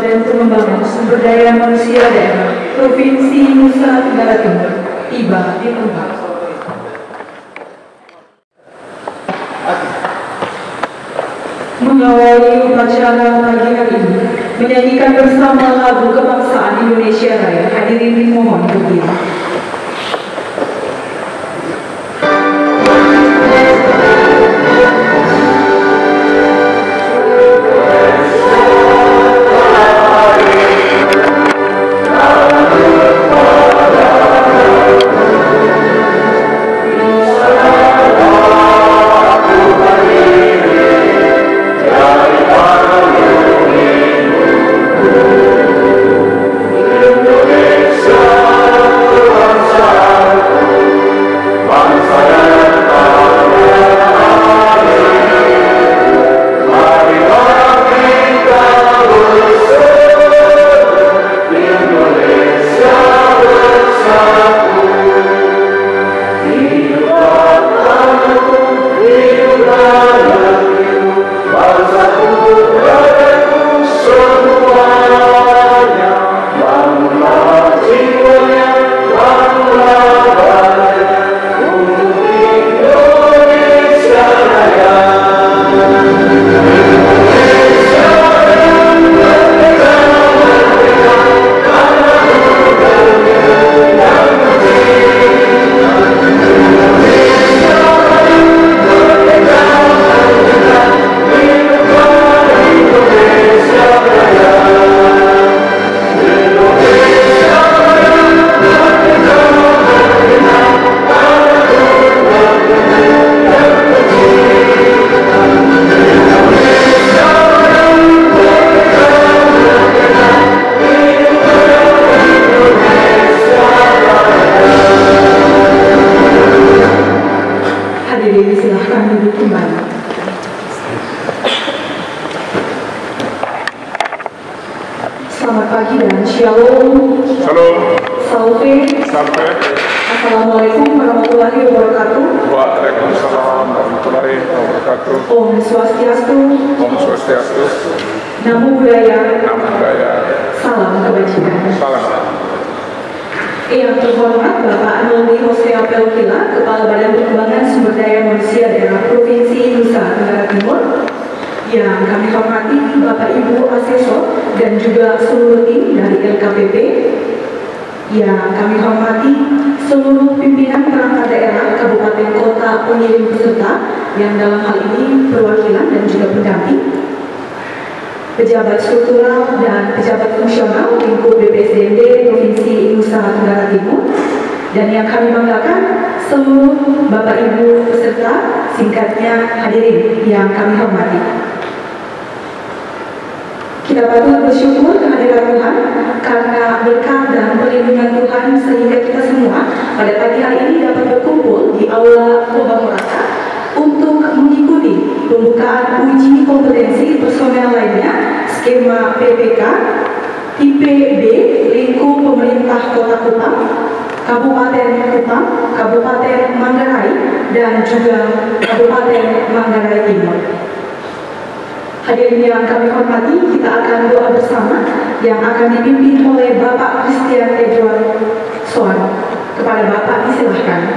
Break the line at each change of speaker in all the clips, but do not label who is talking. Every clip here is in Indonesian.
Badan Pengembangan Sumber Daya Manusia Daerah Provinsi Nusa Tenggara Timur tiba di tempat. Mengawali upacara pagi hari ini, menyanyikan bersama lagu kebangsaan Indonesia Raya, hadirin dimohon berdiri. Selamat pagi dan shalom.
Shalom.
Salve.
Salve.
Assalamualaikum warahmatullahi wabarakatuh.
Waalaikumsalam warahmatullahi wabarakatuh.
Om Swastiastu.
Om Swastiastu.
Namo Buddhaya.
Namo Buddhaya.
Salam kebajikan.
Salam.
Yang terhormat Bapak Noli Hosea Pelkila, Kepala Badan Pengembangan Sumber Daya Manusia Daerah Provinsi Nusa Tenggara Timur. Yang kami hormati Bapak Ibu Asesor dan juga seluruh tim dari LKPP. Yang kami hormati seluruh pimpinan perangkat daerah, kabupaten, kota, pengirim peserta yang dalam hal ini perwakilan dan juga pendamping, pejabat struktural dan pejabat fungsional lingkup BPSDMD Provinsi Nusa Tenggara Timur, dan yang kami banggakan seluruh Bapak Ibu peserta, singkatnya hadirin yang kami hormati. Kita patut bersyukur kehadiran Tuhan karena berkat dan perlindungan Tuhan sehingga kita semua pada pagi hari ini dapat berkumpul di Aula Lobang Merata untuk mengikuti pembukaan uji kompetensi personel lainnya skema PPK tipe B lingkup pemerintah Kota Kupang, Kabupaten Kupang, Kabupaten Manggarai, dan juga Kabupaten Manggarai Timur. Hadirin yang kami hormati, kita akan doa bersama yang akan dipimpin oleh Bapak Christian Edward Soan. Kepada Bapak disilahkan.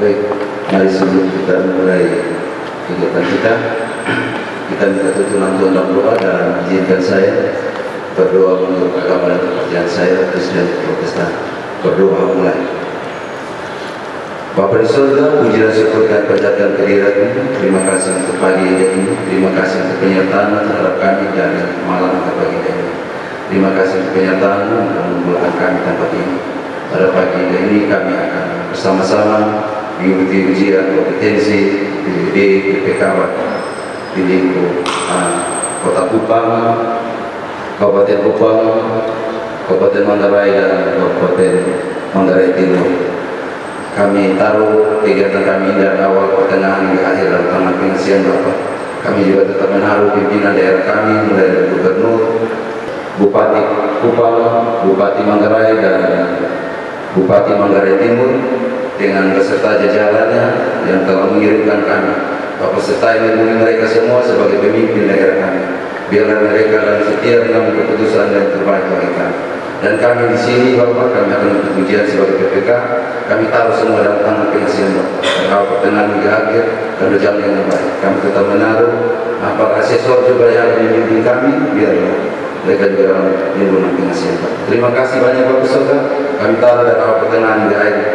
Baik, mari sebelum kita mulai kegiatan kita minta tuntunan Tuhan dalam doa, dan izinkan saya berdoa menurut agama dan kepercayaan saya, Kristen Protestan. Berdoa mulai. Bapa di surga, puji dan syukur dan panjatkan kehadirat-Mu. Terima kasih untuk pagi ini. Terima kasih untuk penyertaan terhadap kami dari malam ke pagi ini. Terima kasih untuk penyertaan-Mu dan memulakan kami tempat ini. Pada pagi ini kami akan bersama-sama mengikuti ujian kompetensi PPD PPK di lingkup Kota Kupang, Kabupaten Kupang, Kabupaten Manggarai, dan Kabupaten Manggarai Timur. Kami taruh kegiatan kami dari awal, pertengahan hingga akhir dalam tangan pengasihan Bapak. Kami juga tetap menaruh pimpinan daerah kami, mulai dari Gubernur, Bupati Kupang, Bupati Manggarai, dan Bupati Manggarai Timur, dengan beserta jajarannya yang telah mengirimkan kami. Bapak sertai melindungi mereka semua sebagai pemimpin daerah kami. Biarlah mereka dalam setia mengambil keputusan yang terbaik bagi kami. Dan kami di sini Bapak, kami akan berpujian sebagai PPK. Kami tahu semua dalam tangan pengasihan Bapak. Dan hal pertengahan hingga akhir akan berjalan dengan baik. Kami tetap menaruh para asesor juga yang akan memimpin kami, biarlah mereka juga dalam lindungan pengasihan Bapak. Terima kasih banyak Bapak Saudara. Kami tahu dari awal pertengahan hingga akhir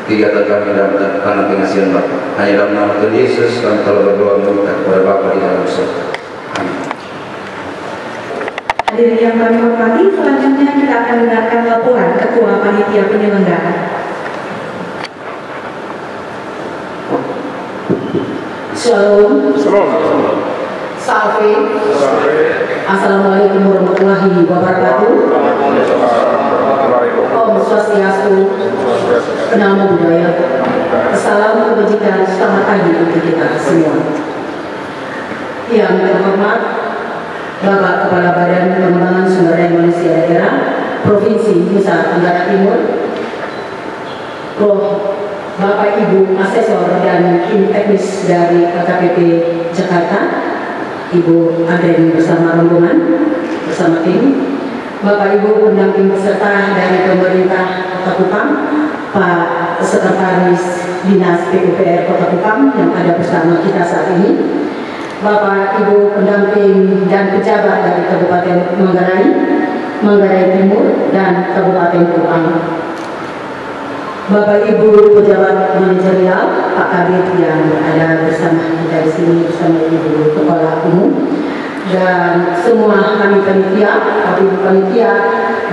kegiatan kami dalam tangan pengasihan Bapak. Hanya dalam nama Tuhan Yesus kami telah berdoa meminta kepada Bapak di dalam surga. Amin.
Hadirin yang kami hormati, selanjutnya kita akan dengarkan laporan Ketua Panitia Penyelenggara. Shalom.
Shalom.
Salve. Assalamualaikum warahmatullahi wabarakatuh. Om Swastiastu. Namo Buddhaya. Salam kebajikan, selamat pagi untuk kita semua. Yang terhormat Bapak Kepala Badan Pengembangan Sumber Daya Manusia Daerah Provinsi Nusa Tenggara Timur, Bapak Ibu Asesor dan Tim Teknis dari KKPP Jakarta, Ibu Adren bersama rombongan, bersama tim, Bapak Ibu pendamping peserta dari pemerintah Kota Kupang, Pak Sekretaris Dinas PUPR Kota Kupang yang ada bersama kita saat ini, Bapak Ibu pendamping dan pejabat dari Kabupaten Manggarai Timur dan Kabupaten Kupang, Bapak Ibu pejabat manajerial, Pak Kabid yang ada bersama kita di sini bersama Ibu Kepala Umum dan semua kami panitia, Bapak Ibu panitia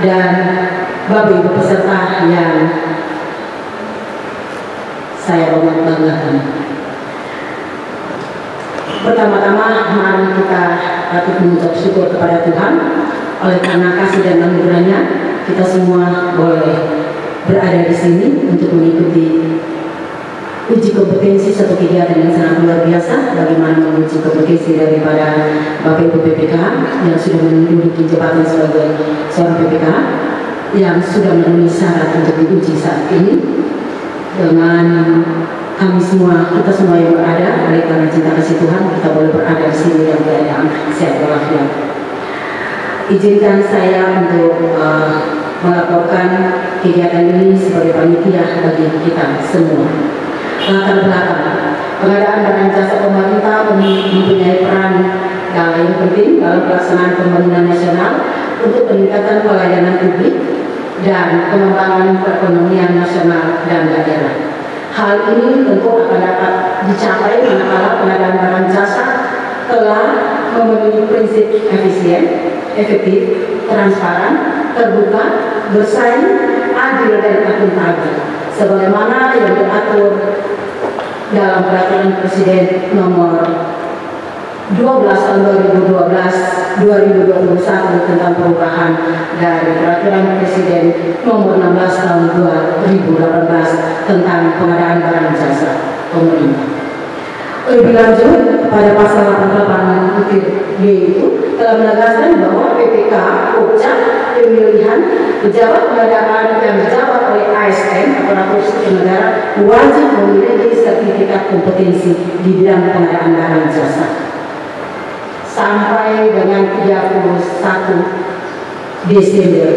dan Bapak Ibu peserta yang saya hormat banggakan. Pertama-tama mari kita patut mengucap syukur kepada Tuhan oleh karena kasih dan anugerahnya kita semua boleh berada di sini untuk mengikuti uji kompetensi satu kegiatan yang sangat luar biasa. Bagaimana menguji kompetensi daripada Bapak Ibu PPK yang sudah menduduki jabatan sebagai seorang PPK yang sudah memenuhi syarat untuk diuji saat ini dengan kami semua, kita semua yang berada, oleh karena cinta kasih Tuhan, kita boleh berada di sini dalam keadaan sehat walafiat. Izinkan saya untuk melaporkan kegiatan ini sebagai panitia bagi kita semua. Latar belakang pengadaan barang jasa pemerintah mempunyai peran yang penting dalam pelaksanaan pembangunan nasional untuk peningkatan pelayanan publik dan pengembangan perekonomian nasional dan daerah. Hal ini tentu akan dapat dicapai manakala pengadaan barang jasa telah memenuhi prinsip efisien, efektif, transparan, terbuka, bersaing, adil dan akuntabel, sebagaimana yang diatur dalam Peraturan Presiden Nomor 12 Tahun 2021 tentang perubahan dari Peraturan Presiden Nomor 16 Tahun 2018 tentang pengadaan barang jasa pemerintah. Lebih lanjut pada pasal 88 itu telah menegaskan bahwa PPK Pokja pemilihan pejabat pengadaan yang dijabat oleh ASN aparatur sipil negara wajib memiliki sertifikat kompetensi di bidang pengadaan barang jasa sampai dengan 31 Desember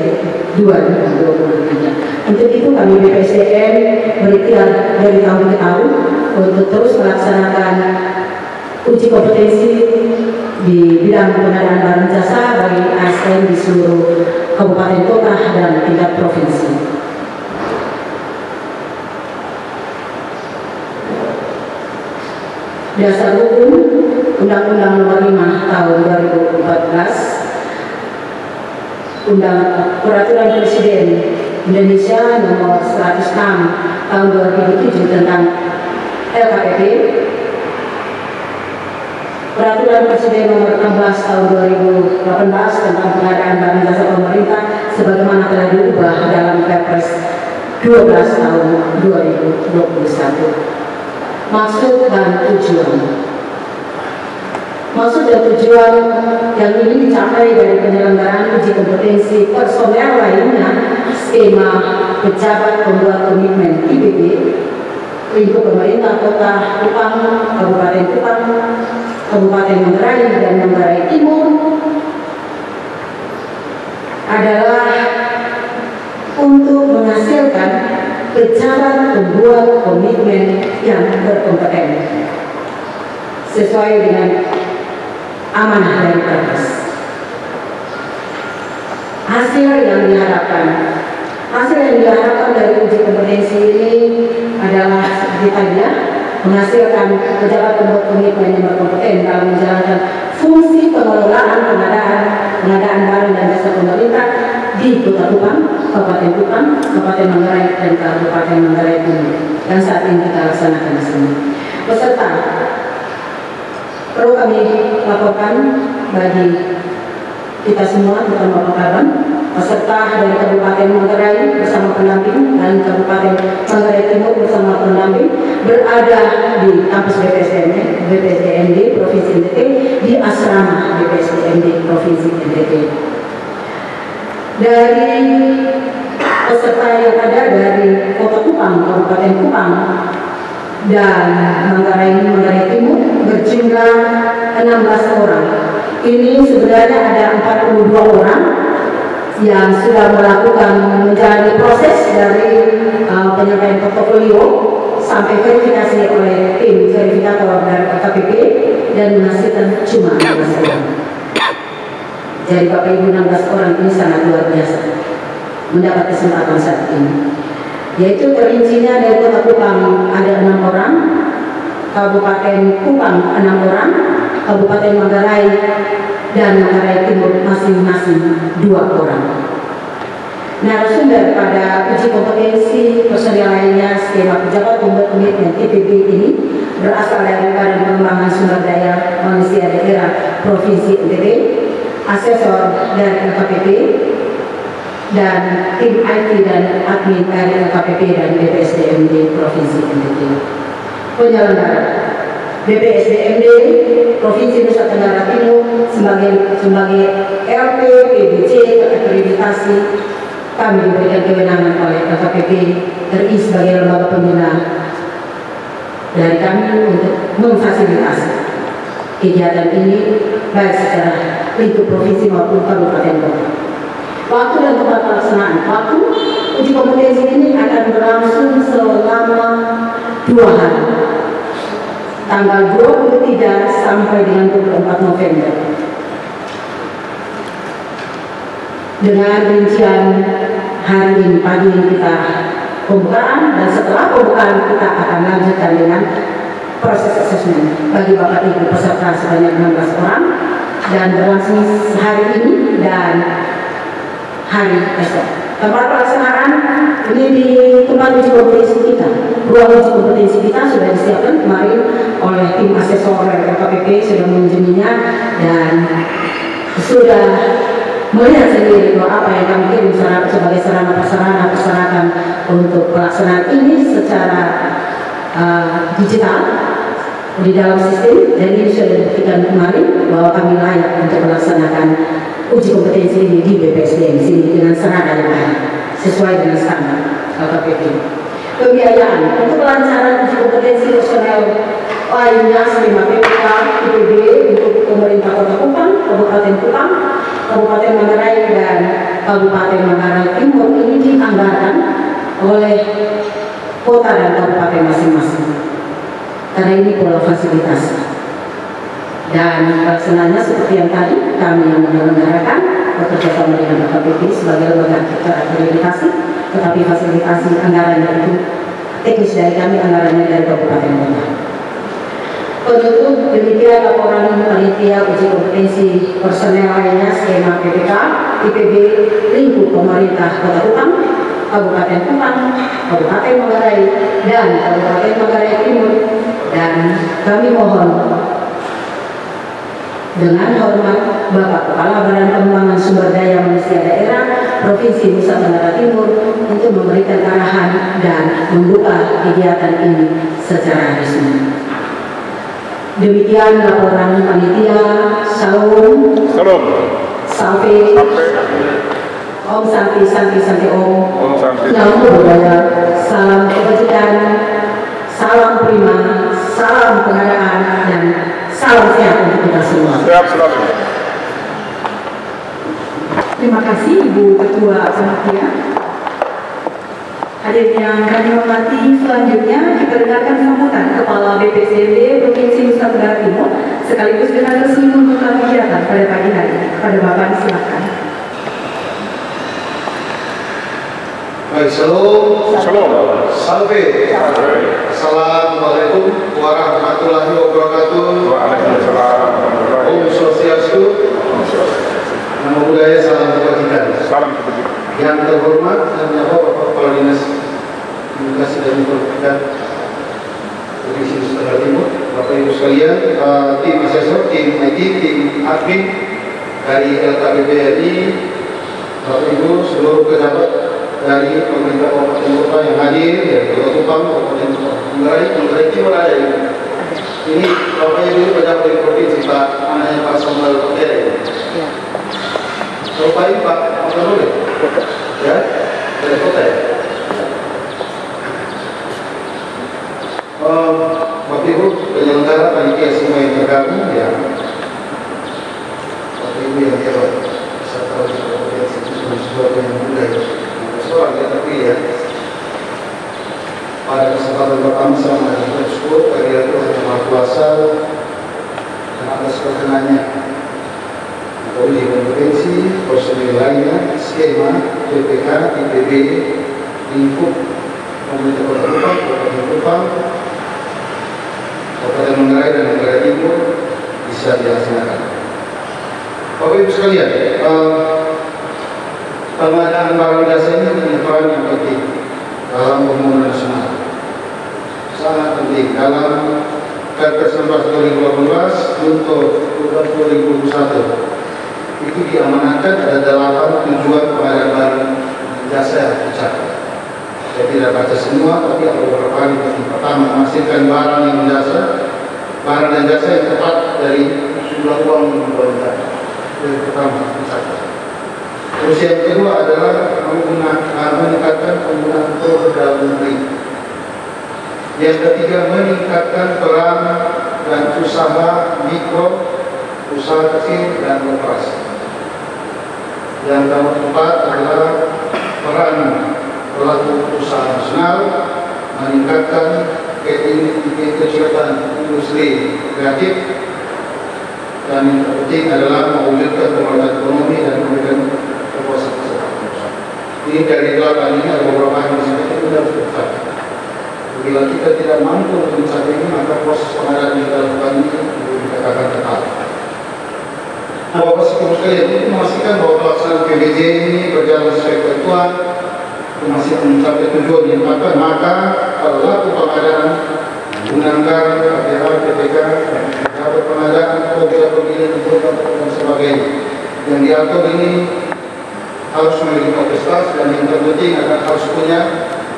2023. Untuk itu kami BPSDM berikhtiar dari tahun ke tahun untuk terus melaksanakan uji kompetensi di bidang pengadaan barang jasa bagi ASN di seluruh kabupaten kota dan tingkat provinsi. Dasar hukum Undang-Undang Nomor 5 Tahun 2014, Peraturan Presiden Indonesia Nomor 106 Tahun 2007 tentang LKPP, Peraturan Presiden Nomor 16 Tahun 2018 tentang pengadaan barang jasa pemerintah sebagaimana telah diubah dalam Perpres 12 Tahun 2021. Maksud dan tujuan. Maksud dan tujuan yang ini dicapai dari penyelenggaraan uji kompetensi personel lainnya, skema pejabat pembuat komitmen IBB, lingkup pemerintah Kota Kupang, Kabupaten Kupang, Kabupaten Manggarai dan Manggarai Timur, membuat komitmen yang berkompeten sesuai dengan amanah dari atas. Hasil yang diharapkan dari uji kompetensi ini adalah seperti tadi ya, menghasilkan pejabat pembuat komitmen yang berkompeten dalam menjalankan fungsi pengelolaan pengadaan barang dan jasa pemerintah di Kota Kupang, Kabupaten Kupang, Kabupaten Manggarai, dan Kabupaten Manggarai Timur, dan saat ini kita laksanakan di sini. Peserta perlu kami laporkan bagi kita semua, terutama Bapak Kaban, peserta dari Kabupaten Manggarai bersama pendamping dan Kabupaten Manggarai Timur bersama pendamping berada di kampus BPSDMD Provinsi NTT, di asrama BPSDMD Provinsi NTT. Dari peserta yang ada dari Kota Kupang, Kabupaten Kupang, dan Manggarai Timur berjumlah 16 orang. Ini sebenarnya ada 42 orang yang sudah melakukan menjalani proses dari penyampaian portofolio sampai verifikasi oleh tim verifikator dari KPP dan menghasilkan cuma 16 orang. Jadi Bapak Ibu 16 orang ini sangat luar biasa mendapat kesempatan saat ini. Yaitu terincinya dari Kota Kupang ada 6 orang, Kabupaten Kupang 6 orang, Kabupaten Manggarai dan Manggarai Timur masing-masing 2 orang. Narasumber pada uji kompetensi personil lainnya skema pejabat pembuat komitmen TPB ini berasal dari Badan Pengembangan Sumber Daya Manusia Daerah Provinsi NTT, asesor dari LKPP, dan tim IT dan admin dari LKPP dan BPSDMD Provinsi NTT. Penyelenggara BPSDMD Provinsi Nusa Tenggara Timur sebagai LP PBC terakreditasi, kami diberikan kewenangan oleh LKPP RI sebagai lembaga pembina dari kami untuk memfasilitasi kegiatan ini baik secara lingkup provinsi maupun kabupaten kota. Waktu dan tempat pelaksanaan. Waktu uji kompetensi ini akan berlangsung selama 2 hari, tanggal 23 sampai dengan 24 November. Dengan rincian hari ini pagi ini kita pembukaan, dan setelah pembukaan kita akan lanjutkan dengan proses asesmen bagi Bapak Ibu peserta sebanyak 16 orang, dan berlangsung hari ini dan hari esok. Tempat pelaksanaan ini di tempat uji kompetensi kita. Ruang uji kompetensi kita sudah disiapkan kemarin oleh tim asesor LKPP, sudah mengunjunginya dan sudah melihat sendiri bahwa apa yang kami kirim sebagai sarana persyaratan untuk pelaksanaan ini secara digital di dalam sistem. Jadi sudah dibuktikan kemarin bahwa kami layak untuk melaksanakan uji kompetensi ini di BPSDM sini dengan sarana yang baik sesuai dengan standar LKPP. Pembiayaan untuk kelancaran uji kompetensi personel lainnya skema PPK, IPB untuk pemerintah Kota Kupang, Kabupaten Kupang, Kabupaten Manggarai dan Kabupaten Manggarai Timur ini dianggarkan oleh kota dan kabupaten masing-masing. Karena ini pola fasilitas. Dan pelaksanaannya seperti yang tadi, kami yang menyelenggarakan bekerja sama dengan LKPP sebagai lembaga terakreditasi, tetapi fasilitasi anggarannya itu teknis dari kami, anggarannya dari kabupaten kota. Penutup, demikian laporan panitia uji kompetensi personel lainnya skema PPK, IPB, lingkup pemerintah Kota Kupang, Kabupaten Kupang, Kabupaten Manggarai, dan Kabupaten Manggarai Timur. Dan kami mohon dengan hormat Bapak Kepala Badan Pengembangan Sumber Daya Manusia Daerah Provinsi Nusa Tenggara Timur untuk memberikan arahan dan membuka kegiatan ini secara resmi. Demikian laporan panitia. Salam. Sampai. Om Santi Om. Namo Buddhaya. Salam kebajikan, salam prima, salam pengadaan, dan salam sehat untuk kita semua.
Sehat selalu.
Terima kasih Ibu Ketua Panitia. Hadirin yang kami hormati, selanjutnya kita dengarkan sambutan Kepala BPCMD Provinsi Nusa Tenggara Timur sekaligus dengan resmi membuka kegiatan pada pagi hari ini. Kepada Bapak disilakan.
Baik, shalom.
Shalom.
Salve. Assalamualaikum warahmatullahi wabarakatuh.
Waalaikumsalam warahmatullahi
Om Swastiastu. Nama budaya, salam kebajikan.
Salam kebajikan.
Yang terhormat dan Bapak Kepala Dinas Komunikasi dan Informatika Provinsi Nusa Tenggara Timur, Bapak Ibu sekalian, tim asesor, tim IT, tim admin dari LKPP RI, Bapak Ibu seluruh pejabat dari pemerintah kabupaten kota yang hadir, dari Kota Kupang, Kabupaten Manggarai Timur ada ini Bapak Ibu pejabat dari provinsi, Pak, namanya Pak Sombal Pekere. Kalau Pak Ibu, Pak, apa boleh? Ya, dari kota ya. Bapak Ibu penyelenggara panitia semua yang tergabung ya. Bapak Ibu yang hebat, saya tahu di provinsi itu sesuatu yang mudah. Soal ya, tapi ya pada kesempatan pertama saya mengajukan syukur kepada Tuhan Yang Maha Kuasa dan atas perkenannya Polri Provinsi, personil lainnya, skema, PPK, IPB, lingkup pemerintah Kota Kupang, Kabupaten Kupang, Kabupaten Manggarai dan Manggarai Timur bisa dilaksanakan. Bapak Ibu sekalian, pengadaan barang jasa ini punya peran yang penting dalam pembangunan nasional. Sangat penting dalam Perpres 16 2018 untuk 2021 itu diamanatkan ada 8 tujuan pengadaan barang jasa yang tercapai. Saya tidak baca semua, tapi ada beberapa hal yang penting. Pertama, memastikan barang dan jasa yang tepat dari jumlah uang yang diperlukan. Yang pertama, tercapai. Terus yang kedua adalah meningkatkan penggunaan produk dalam negeri. Yang ketiga, meningkatkan peran dan usaha mikro, usaha kecil dan koperasi. Yang keempat adalah peran pelaku usaha nasional, meningkatkan kegiatan industri kreatif, dan yang terpenting adalah mewujudkan pemerataan ekonomi dan memberikan kepuasan kesehatan. Ini dari 8 ini ada beberapa yang disebut itu harus tercapai. Bila kita tidak mampu untuk mencapai ini, maka proses pengadaan yang kita lakukan ini dikatakan tetap. Nah, Bapak Ibu sekalian, untuk memastikan bahwa pelaksanaan PBJ ini berjalan sesuai ketentuan, masih mencapai tujuan yang ditetapkan, maka pelaku pengadaan menggunakan KPH, PPK, pejabat pengadaan, pejabat pemilihan dan sebagainya. Yang diatur ini harus memiliki kapasitas dan yang terpenting akan harus punya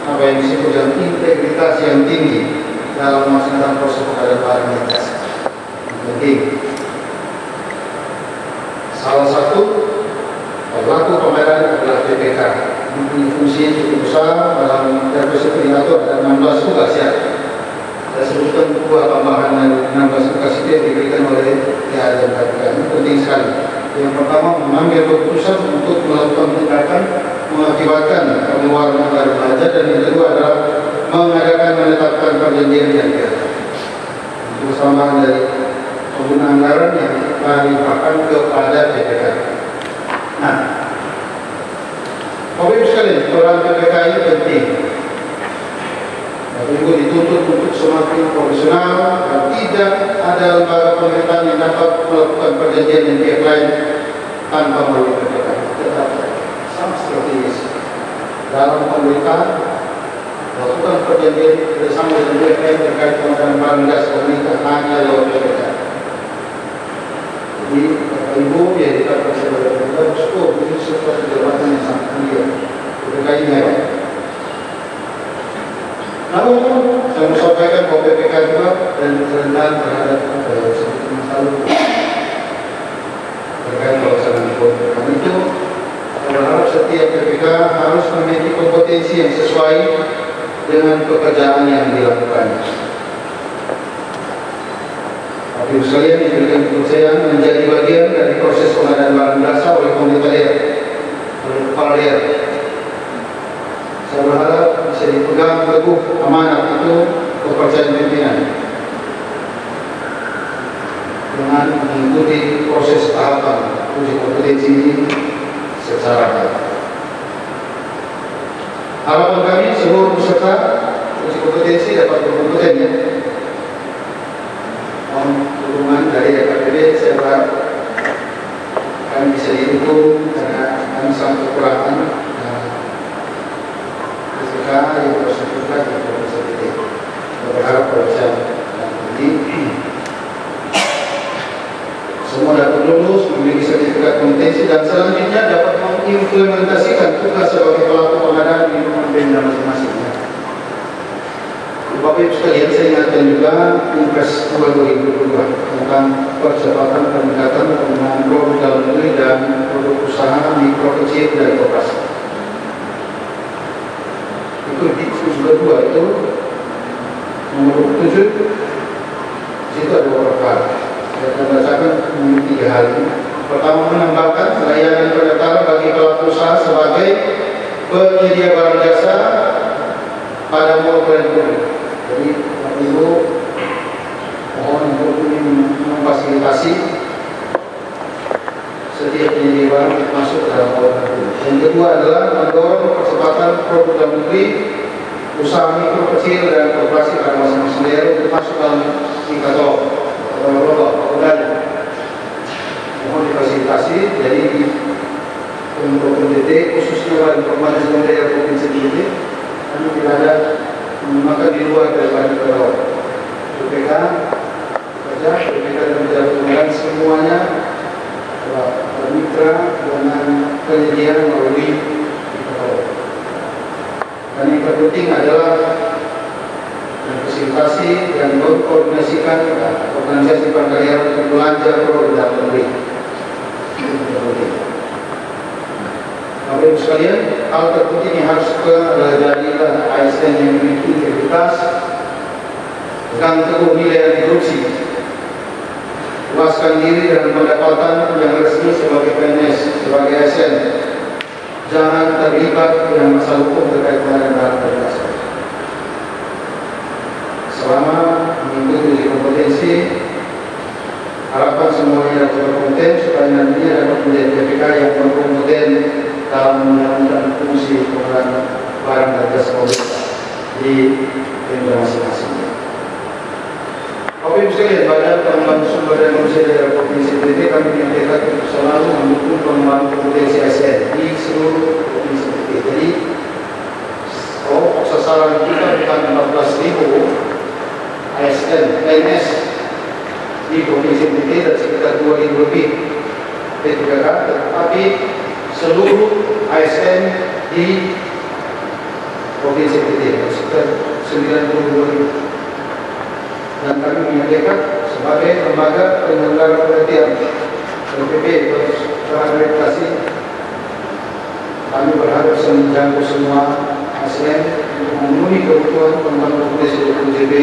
apa yang disebut dengan integritas yang tinggi dalam melaksanakan proses pengadaan barang dan jasa. Penting. Salah satu pelaku pengadaan adalah PPK. Mempunyai fungsi yang cukup besar dalam Perpres itu diatur ada 16 tugas ya. Saya sebutkan dua tambahan dari 16 tugas itu yang diberikan oleh PPK dan KPK. Ini penting sekali. Yang pertama, mengambil keputusan untuk melakukan tindakan mengakibatkan pengeluaran anggaran belanja, dan yang kedua adalah mengadakan menetapkan perjanjian yang diatur. Itu tambahan dari penggunaan anggaran yang dilimpahkan kepada PPK. Nah, Bapak Ibu sekalian, peran PPK ini penting. Bapak Ibu dituntut untuk semakin profesional dan tidak ada lembaga pemerintahan yang dapat melakukan perjanjian dengan pihak lain tanpa melalui PPK. Tetap sama strategis dalam pemerintahan melakukan perjanjian bersama dengan pihak lain terkait pengadaan barang jasa pemerintah hanya lewat PPK. Jadi Bapak Ibu yang dikatakan sebagai pemerintah cukup ini sesuatu jabatan yang sangat mulia. PPK ini hebat. Namun saya mau sampaikan bahwa PPK juga dan kerendahan terhadap masalah terkait pelaksanaan program. Karena itu saya berharap setiap PPK harus memiliki kompetensi yang sesuai dengan pekerjaan yang dilakukan. Bapak Ibu sekalian, diberikan kepercayaan menjadi bagian dari proses pengadaan barang jasa oleh pemerintah daerah, oleh kepala daerah. Saya berharap bisa bisa dipegang teguh amanat itu kepercayaan pimpinan dengan mengikuti proses tahapan uji kompetensi ini secara baik. Harapan kami seluruh peserta uji kompetensi dapat berkompeten ya. Mohon dukungan dari DKPD, saya berharap kami bisa didukung karena kami sangat kekurangan ketika yang bersangkutan di Provinsi NTT. Saya berharap bisa ini semua dapat lulus, memiliki sertifikat kompetensi dan selanjutnya dapat mengimplementasikan tugas sebagai pelaku pengadaan di lingkungan Pemda masing-masing. Bapak Ibu sekalian, saya ingatkan juga Impres 2022 tentang percepatan peningkatan penggunaan produk dalam negeri dan produk usaha mikro kecil dan koperasi. Itu di kedua itu nomor 7 situ ada beberapa hal. Saya akan bacakan tiga hal ini. Pertama, menambahkan layanan pendaftaran bagi pelaku usaha sebagai penyedia barang jasa pada mall pelayanan publik. Jadi, Bapak Ibu mohon untuk ini memfasilitasi setiap penyedia barang masuk ke dalam mall pelayanan publik. Yang kedua adalah mendorong percepatan produk dalam negeri, usaha mikro kecil dan koperasi pada masing-masing daerah untuk masuk dalam indikator mohon difasilitasi. Jadi untuk NTT khususnya Badan Pengembangan Sumber Daya Provinsi NTT kami tidak ada memakan di luar daripada negara. BPK saja, BPK dan pejabat pengadilan semuanya bermitra dengan penyedia melalui indikator. Dan yang terpenting adalah fasilitasi dan mengkoordinasikan organisasi perkarya untuk belanja produk dalam negeri. Bapak Ibu sekalian, hal terpenting yang harus jadilah ASN yang memiliki integritas, pegang teguh nilai anti korupsi, puaskan diri dan pendapatan yang resmi sebagai PNS, sebagai ASN, jangan terlibat dengan masalah hukum terkait pengadaan barang dan jasa. Selama mengikuti uji kompetensi, harapan semuanya dapat berkompeten supaya nantinya dapat menjadi BPK yang berkompeten dalam menjalankan fungsi pengelolaan barang dan jasa pemerintah di Pemda masing-masing. Bapak Ibu sekalian, Badan Pengembangan Sumber Daya Manusia Daerah Provinsi NTT kami menyampaikan untuk selalu mendukung pengembangan kompetensi ASN di seluruh provinsi NTT. Jadi, sasaran kita bukan 14.000 ASN, PNS di Provinsi NTT dan sekitar 2.000 lebih P3K, tetapi seluruh ASN di Provinsi NTT sekitar 92.000. Dan kami menyatakan sebagai lembaga penyelenggara pelatihan LPP terakreditasi, kami berharap bisa menjangkau semua ASN untuk memenuhi kebutuhan pengembangan kompetensi UJB.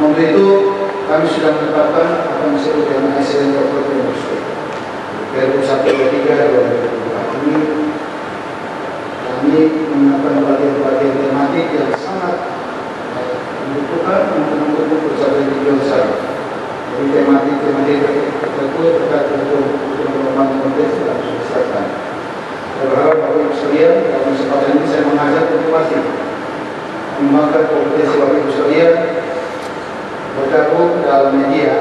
Untuk itu kami sudah menetapkan apa yang disebut dengan ASN Corporate Perpu 123 ini kami menetapkan pelatihan-pelatihan tematik yang sangat membutuhkan untuk mendukung pencapaian tujuan besar. Jadi tematik tertentu terkait dengan pengembangan kompetensi harus disertakan. Saya berharap Bapak Ibu sekalian dalam kesempatan ini saya mengajak untuk masih mengembangkan kompetensi Bapak Ibu sekalian bergabung dalam media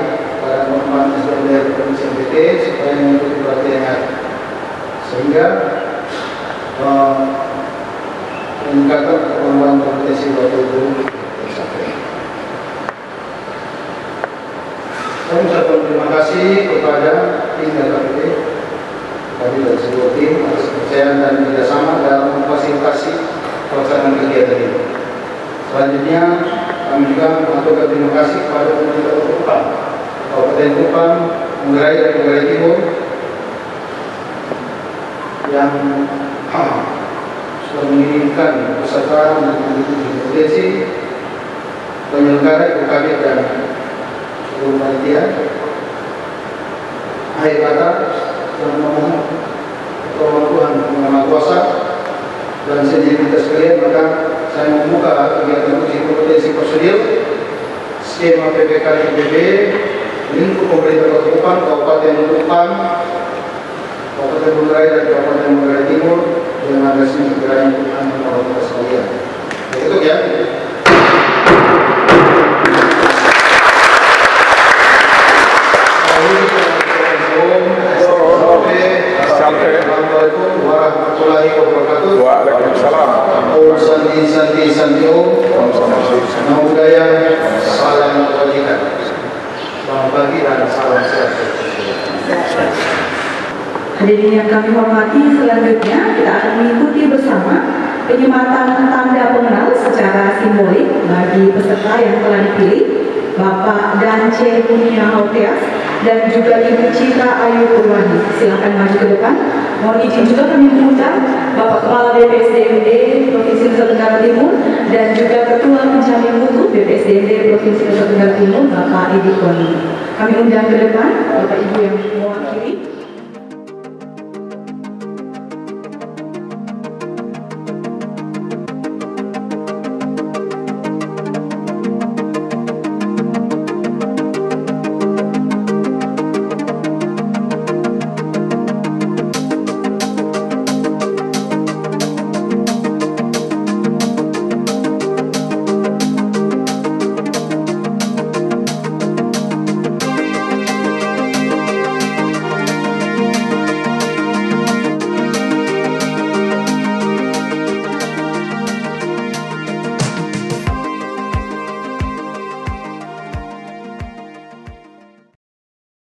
pada pengembangan SDM dari Provinsi NTT supaya mengikuti pelatihannya sehingga meningkatkan pengembangan kompetensi Bapak Ibu. Saya mengucapkan terima kasih kepada tim DKPD kami dan seluruh tim atas kepercayaan dan kerjasama dalam memfasilitasi pelaksanaan kegiatan ini. Selanjutnya kami juga mengaturkan terima kasih kepada pemerintah Kupang, Kabupaten Kupang, Manggarai dan Manggarai Timur yang sudah mengirimkan peserta untuk mengikuti kompetensi penyelenggara UKB dan seluruh panitia. Akhir kata, saya memohon pertolongan Tuhan Yang Maha Kuasa dan senioritas sekalian, maka saya membuka kegiatan uji kompetensi personil skema PPK IPB lingkup pemerintah Kota Kupang, Kabupaten Kupang, Kabupaten Bungrai dan Kabupaten Bungrai Timur dengan resmi segera ikutan para sekalian. Begitu ya. Assalamualaikum warahmatullahi wabarakatuh.
Waalaikumsalam.
Om Santi Om. Namo Buddhaya. Salam kebajikan. Selamat pagi dan salam sehat.
Hadirin yang kami hormati, selanjutnya kita akan mengikuti bersama penyematan tanda pengenal secara simbolik bagi peserta yang telah dipilih, Bapak Dance Kurnia Hauteas dan juga Ibu Citra Ayu Purwani. Silakan maju ke depan. Mohon izin juga kami mengundang Bapak Kepala BPSDMD Provinsi Nusa Tenggara Timur dan juga Ketua Penjamin Mutu BPSDMD Provinsi Nusa Tenggara Timur, Bapak Edi Koni. Kami undang ke depan Bapak Ibu yang mewakili.